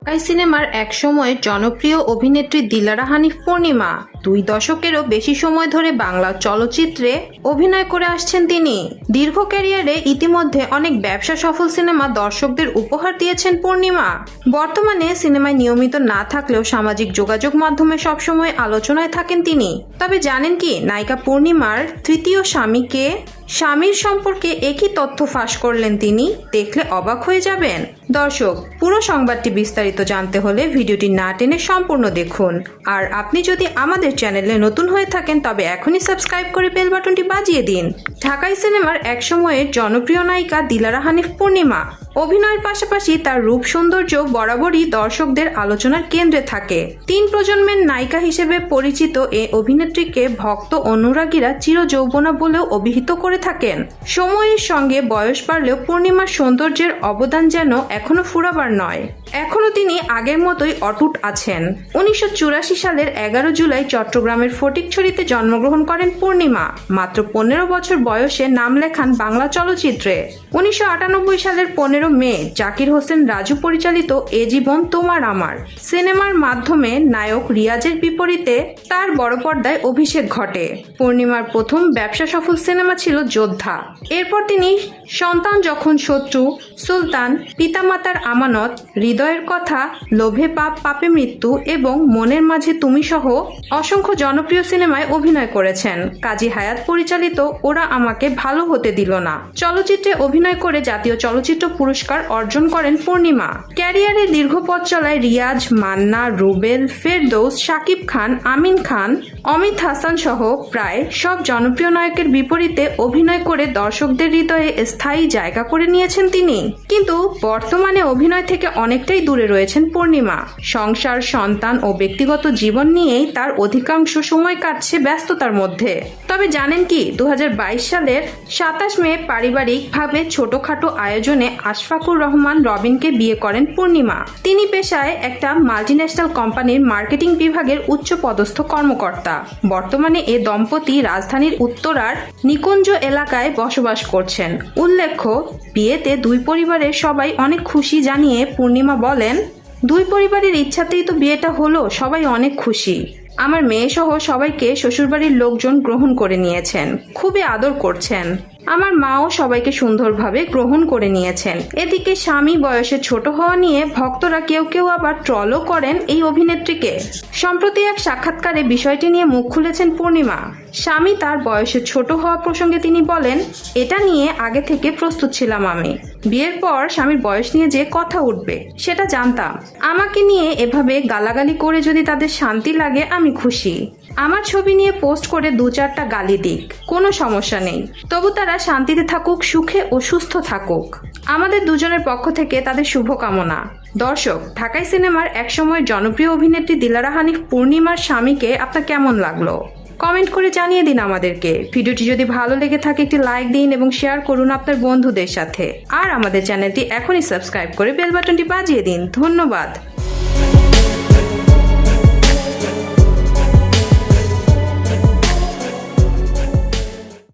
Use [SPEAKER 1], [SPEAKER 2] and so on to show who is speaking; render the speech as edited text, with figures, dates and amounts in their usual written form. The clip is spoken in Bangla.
[SPEAKER 1] ঢাকাই সিনেমার এক সময়ের জনপ্রিয় অভিনেত্রী দিলারা হানিফ পূর্ণিমা 2 দশকেরও বেশি সময় ধরে বাংলা চলচ্চিত্রে অভিনয় করে আসছেন তিনি। দীর্ঘ ক্যারিয়ারে ইতিমধ্যে অনেক ব্যবসা সফল সিনেমা দর্শকদের উপহার দিয়েছেন পূর্ণিমা। বর্তমানে সিনেমায় নিয়মিত না থাকলেও সামাজিক যোগাযোগ মাধ্যমে সবসময় আলোচনায় থাকেন তিনি। তবে জানেন কি নায়িকা পূর্ণিমার তৃতীয় স্বামীকে? স্বামীর সম্পর্কে একই তথ্য ফাঁস করলেন তিনি, দেখলে অবাক হয়ে যাবেন। দর্শক, পুরো সংবাদটি বিস্তারিত জানতে হলে ভিডিওটি না টেনে সম্পূর্ণ দেখুন। আর আপনি যদি আমাদের চ্যানেলে নতুন হয়ে থাকেন তবে এখনই সাবস্ক্রাইব করে বেল বাটনটি বাজিয়ে দিন। ঢাকাই সিনেমার এক সময়ের জনপ্রিয় নায়িকা দিলারা হানিফ পূর্ণিমা অভিনয়ের পাশাপাশি তার রূপ সৌন্দর্য বরাবরই দর্শকদের আলোচনার কেন্দ্রে থাকে। 3 প্রজন্মের নায়িকা হিসেবে পরিচিত এই অভিনেত্রীকে ভক্ত অনুরাগীরা চিরযৌবনা বলেও অভিহিত করে থাকেন। সময়ের সঙ্গে বয়স বাড়লেও পূর্ণিমার সৌন্দর্যের অবদান যেন এখনো ফুরাবার নয়। এখনো তিনি আগের মতোই অটুট আছেন। 1984 সালের 11 জুলাই চট্টগ্রামের ফটিকছড়িতে জন্মগ্রহণ করেন পূর্ণিমা। মাত্র 15 বছর বয়সে নাম লেখান বাংলা চলচ্চিত্রে। 1998 সালের 15 মে জাকির হোসেন রাজু পরিচালিত এ জীবন তোমার আমার সিনেমার মাধ্যমে নায়ক রিয়াজের বিপরীতে তার বড় পর্দায় অভিষেক ঘটে। পূর্ণিমার প্রথম ব্যবসা সফল সিনেমা ছিল যোদ্ধা। এরপর তিনি সন্তান যখন শত্রু, সুলতান, পিতামাতার আমানত, হৃদয়ের কথা, লোভে পাপ পাপে মৃত্যু এবং মনের মাঝে তুমি সহ অসংখ্য জনপ্রিয় সিনেমায় অভিনয় করেছেন। কাজী হায়াত পরিচালিত ওরা আমাকে ভালো হতে দিল না চলচ্চিত্রে অভিনয় করে জাতীয় চলচ্চিত্র পুরস্কার অর্জন করেন পূর্ণিমা। ক্যারিয়ারে দীর্ঘ পথ চলায় রিয়াজ, মান্না, রুবেল, ফেরদৌস, শাকিব খান, আমিন খান, অমিত হাসান সহ প্রায় সব জনপ্রিয় নায়কের বিপরীতে অভিনয় করে দর্শকদের হৃদয়ে স্থায়ী জায়গা করে নিয়েছেন তিনি। কিন্তু বর্তমানে অভিনয় থেকে অনেকটাই দূরে রয়েছেন পূর্ণিমা। সংসার, সন্তান ও ব্যক্তিগত জীবন নিয়েই তার অধিকাংশ সময় কাটছে ব্যস্ততার মধ্যে। তবে জানেন কি 2022 সালের 27 মে পারিবারিকভাবে ছোটখাটো আয়োজনে আশফাকুর রহমান রবিনকে বিয়ে করেন পূর্ণিমা। তিনি পেশায় একটা মাল্টিন্যাশনাল কোম্পানির মার্কেটিং বিভাগের উচ্চ পদস্থ কর্মকর্তা। বর্তমানে এ দম্পতি রাজধানীর উত্তরার নিকুঞ্জ এলাকায় বসবাস করছেন। উল্লেখ্য, বিয়েতে 2 পরিবারের সবাই অনেক খুশি জানিয়ে পূর্ণিমা বলেন, 2 পরিবারের ইচ্ছাতেই তো বিয়েটা হলো, সবাই অনেক খুশি। আমার মেয়ে সহ সবাইকে শ্বশুরবাড়ির লোকজন গ্রহণ করে নিয়েছেন, খুবই আদর করছেন। আমার মাও সবাইকে সুন্দরভাবে গ্রহণ করে নিয়েছেন। এদিকে স্বামী বয়সে ছোট হওয়া নিয়ে ভক্তরা কেউ কেউ আবার ট্রলও করেন এই অভিনেত্রীকে। সম্প্রতি এক সাক্ষাৎকারে বিষয়টি নিয়ে মুখ খুলেছেন পূর্ণিমা। স্বামী তার বয়সে ছোট হওয়া প্রসঙ্গে তিনি বলেন, এটা নিয়ে আগে থেকে প্রস্তুত ছিলাম আমি। বিয়ের পর স্বামীর বয়স নিয়ে যে কথা উঠবে সেটা জানতাম। আমাকে নিয়ে এভাবে গালাগালি করে যদি তাদের শান্তি লাগে আমি খুশি। আমার ছবি নিয়ে পোস্ট করে 2-4টা গালি দিক, কোনো সমস্যা নেই। তবু তারা শান্তিতে থাকুক, সুখে ও সুস্থ থাকুক। আমাদের দুজনের পক্ষ থেকে তাদের শুভকামনা। দর্শক, ঢাকাই সিনেমার একসময় জনপ্রিয় অভিনেত্রী দিলারা হানিফ পূর্ণিমার স্বামীকে আপনার কেমন লাগলো কমেন্ট করে জানিয়ে দিন আমাদেরকে। ভিডিওটি যদি ভালো লেগে থাকে একটি লাইক দিন এবং শেয়ার করুন আপনার বন্ধুদের সাথে। আর আমাদের চ্যানেলটি এখনই সাবস্ক্রাইব করে বেল বাটনটি বাজিয়ে দিন। ধন্যবাদ।